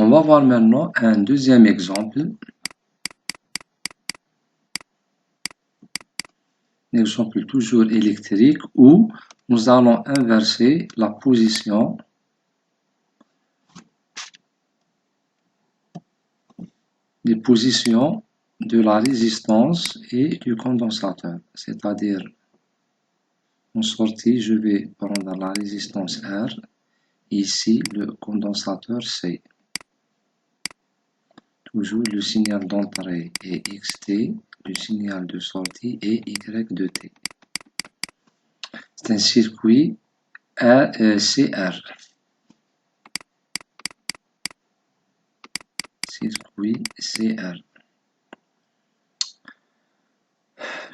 On va voir maintenant un deuxième exemple. Un exemple toujours électrique où nous allons inverser la position des positions de la résistance et du condensateur. C'est-à-dire, en sortie, je vais prendre la résistance R, ici le condensateur C. Toujours le signal d'entrée est XT, le signal de sortie est Y de T. C'est un circuit CR. Circuit CR.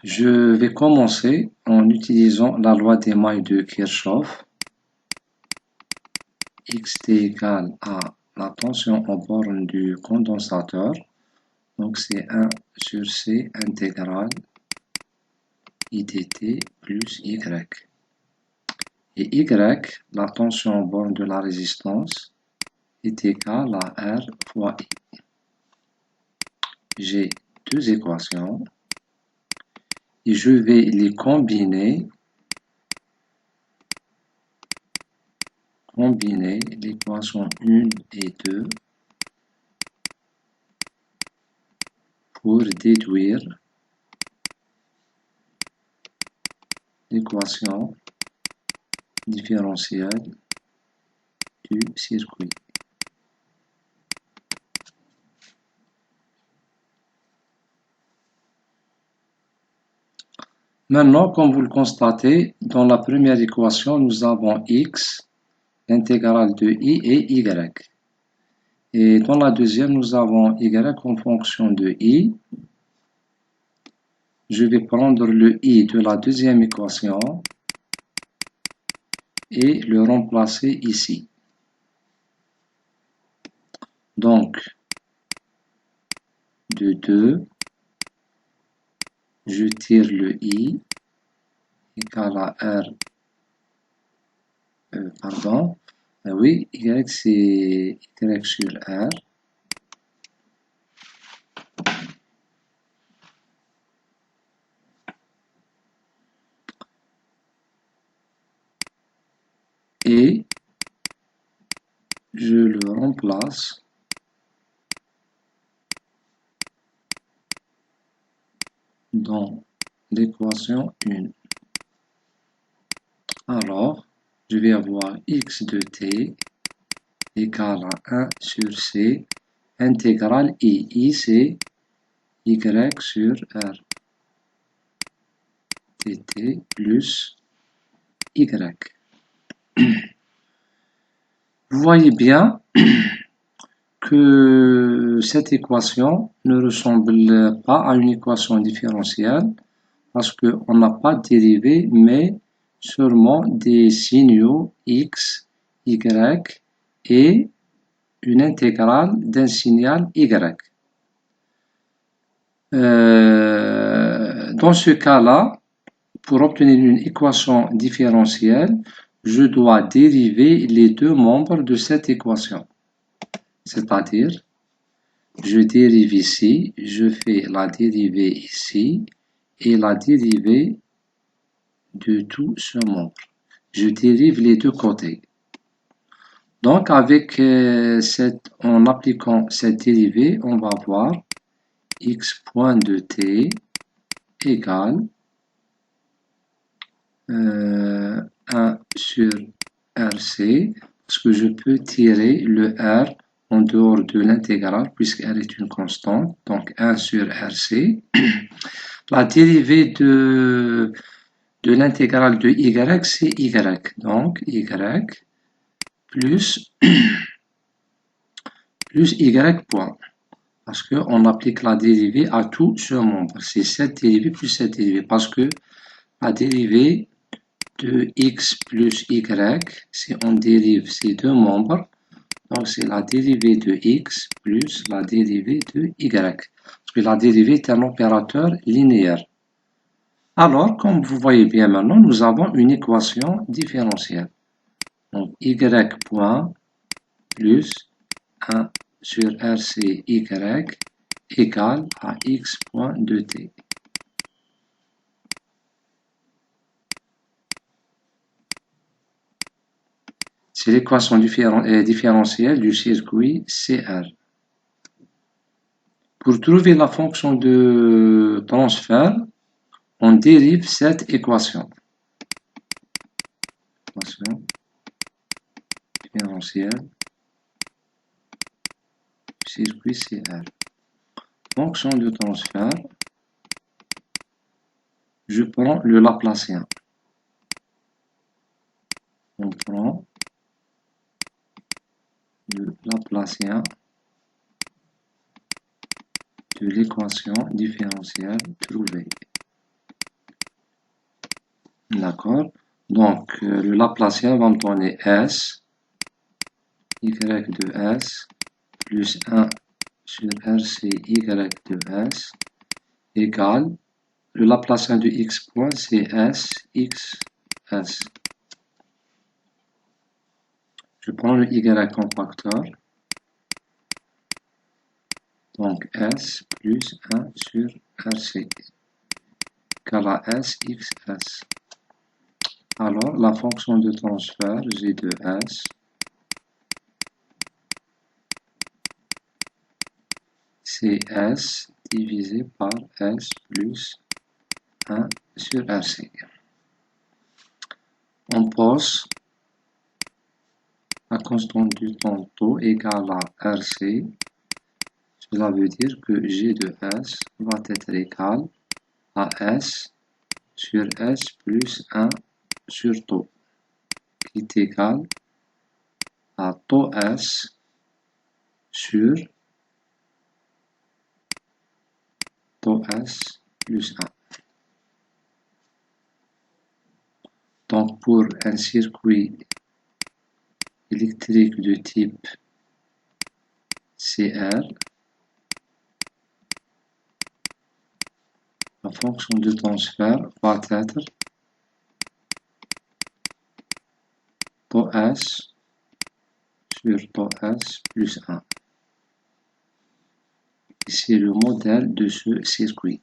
Je vais commencer en utilisant la loi des mailles de Kirchhoff. Xt égale à la tension en borne du condensateur. Donc c'est 1 sur C intégrale IDT plus Y. Et Y, la tension en borne de la résistance, est égale à R fois I. J'ai deux équations et je vais les combiner l'équation 1 et 2 pour déduire l'équation différentielle du circuit. Maintenant, comme vous le constatez, dans la première équation, nous avons x, l'intégrale de i et y. Et dans la deuxième, nous avons y en fonction de i. Je vais prendre le i de la deuxième équation et le remplacer ici. Donc, de 2, je tire le i égale à r, oui, y c'est y sur r. Et je le remplace dans l'équation 1. Alors, je vais avoir x de t égale à 1 sur c intégrale i. I c'est y sur r dt plus y. Vous voyez bien que cette équation ne ressemble pas à une équation différentielle parce qu'on n'a pas de dérivée, mais seulement des signaux x, y et une intégrale d'un signal y. Dans ce cas-là, pour obtenir une équation différentielle, je dois dériver les deux membres de cette équation. C'est-à-dire, je dérive ici, je fais la dérivée ici et la dérivée de tout ce membre. Je dérive les deux côtés. Donc, en appliquant cette dérivée, on va voir x point de t égale 1 sur RC, parce que je peux tirer le R en dehors de l'intégrale, puisque R est une constante, donc 1 sur RC. La dérivée de l'intégrale de Y, c'est Y, donc Y plus Y point. Parce qu'on applique la dérivée à tout ce membre. C'est cette dérivée plus cette dérivée. Parce que la dérivée de x plus y, si on dérive ces deux membres, donc c'est la dérivée de x plus la dérivée de y. Parce que la dérivée est un opérateur linéaire. Alors, comme vous voyez bien maintenant, nous avons une équation différentielle. Donc y point plus 1 sur RCY égale à x point de t. C'est l'équation différentielle du circuit CR. Pour trouver la fonction de transfert, on dérive cette équation. Équation différentielle du circuit CR. Fonction de transfert, je prends le Laplacien. On prend le Laplacien de l'équation différentielle trouvée. D'accord. Donc, le Laplacien va me donner S, Y de S, plus 1 sur RCY de S, égale, le Laplacien de X point, c'est S, X, S. Je prends le Y comme facteur. Donc, S plus 1 sur RC égale à S, X, S. Alors, la fonction de transfert G de S c'est S divisé par S plus 1 sur RC. On pose la constante du temps taux égale à RC. Cela veut dire que G de S va être égal à S sur S plus 1 sur taux, qui est égal à taux S sur taux S plus 1. Donc, pour un circuit électrique de type CR, la fonction de transfert va être taux S sur taux S plus 1. C'est le modèle de ce circuit.